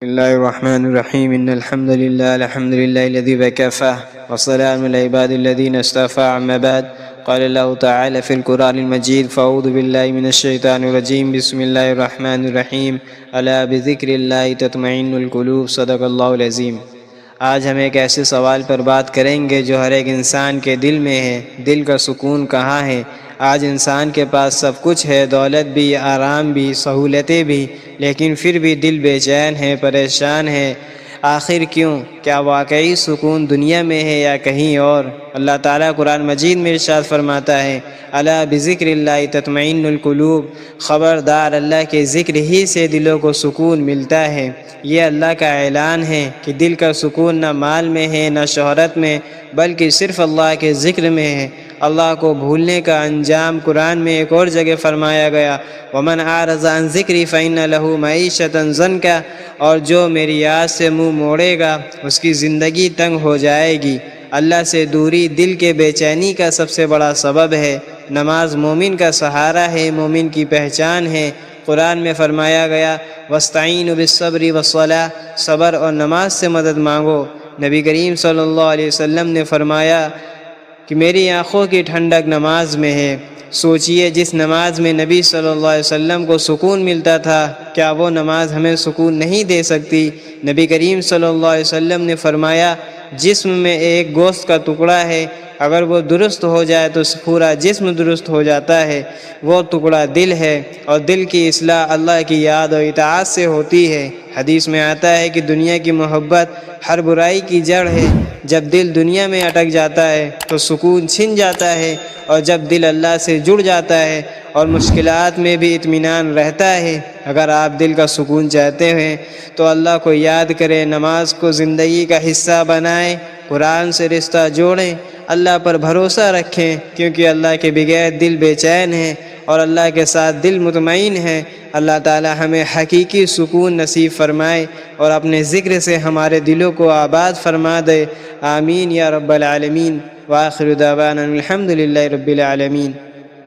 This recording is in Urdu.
بسم الله الرحمن الرحيم إن الحمد لله الذي وكفى والسلام على عباد الذين اصطفى أما بعد قال الله تعالى في القرآن المجيد فأعوذ بالله من الشيطان الرجيم بسم الله الرحمن الرحيم ألا بذكر الله تطمئن القلوب صدق الله العظيم۔ آج ہم ایک ایسے سوال پر بات کریں گے جو ہر ایک انسان کے دل میں ہے۔ دل کا سکون کہاں ہے؟ آج انسان کے پاس سب کچھ ہے، دولت بھی، آرام بھی، سہولتیں بھی، لیکن پھر بھی دل بے چین ہے، پریشان ہے۔ آخر کیوں؟ کیا واقعی سکون دنیا میں ہے یا کہیں اور؟ اللہ تعالیٰ قرآن مجید میں ارشاد فرماتا ہے الا بذکر اللہ تطمئن القلوب، خبردار اللہ کے ذکر ہی سے دلوں کو سکون ملتا ہے۔ یہ اللہ کا اعلان ہے کہ دل کا سکون نہ مال میں ہے نہ شہرت میں، بلکہ صرف اللہ کے ذکر میں ہے۔ اللہ کو بھولنے کا انجام قرآن میں ایک اور جگہ فرمایا گیا وَمَنْ أَعْرَضَ عَنْ ذِكْرِي فَإِنَّ لَهُ مَعِيشَةً ضَنْكًا، اور جو میری یاد سے منہ موڑے گا اس کی زندگی تنگ ہو جائے گی۔ اللہ سے دوری دل کے بے چینی کا سب سے بڑا سبب ہے۔ نماز مومن کا سہارا ہے، مومن کی پہچان ہے۔ قرآن میں فرمایا گیا وَاسْتَعِينُوا بِالصَّبْرِ وَالصَّلَاةِ، صبر اور نماز سے مدد مانگو۔ نبی کریم صلی اللہ علیہ وسلم نے فرمایا کہ میری آنکھوں کی ٹھنڈک نماز میں ہے۔ سوچئے جس نماز میں نبی صلی اللہ علیہ وسلم کو سکون ملتا تھا، کیا وہ نماز ہمیں سکون نہیں دے سکتی؟ نبی کریم صلی اللہ علیہ وسلم نے فرمایا جسم میں ایک گوشت کا ٹکڑا ہے، اگر وہ درست ہو جائے تو پورا جسم درست ہو جاتا ہے۔ وہ ٹکڑا دل ہے، اور دل کی اصلاح اللہ کی یاد و اطاعت سے ہوتی ہے۔ حدیث میں آتا ہے کہ دنیا کی محبت ہر برائی کی جڑ ہے۔ جب دل دنیا میں اٹک جاتا ہے تو سکون چھن جاتا ہے، اور جب دل اللہ سے جڑ جاتا ہے اور مشکلات میں بھی اطمینان رہتا ہے۔ اگر آپ دل کا سکون چاہتے ہیں تو اللہ کو یاد کریں، نماز کو زندگی کا حصہ بنائیں، قرآن سے رشتہ جوڑیں، اللہ پر بھروسہ رکھیں، کیونکہ اللہ کے بغیر دل بے چین ہے اور اللہ کے ساتھ دل مطمئن ہے۔ اللہ تعالی ہمیں حقیقی سکون نصیب فرمائے اور اپنے ذکر سے ہمارے دلوں کو آباد فرما دے۔ آمین یا رب العالمین۔ وآخر دعوانا الحمد للہ رب العالمین۔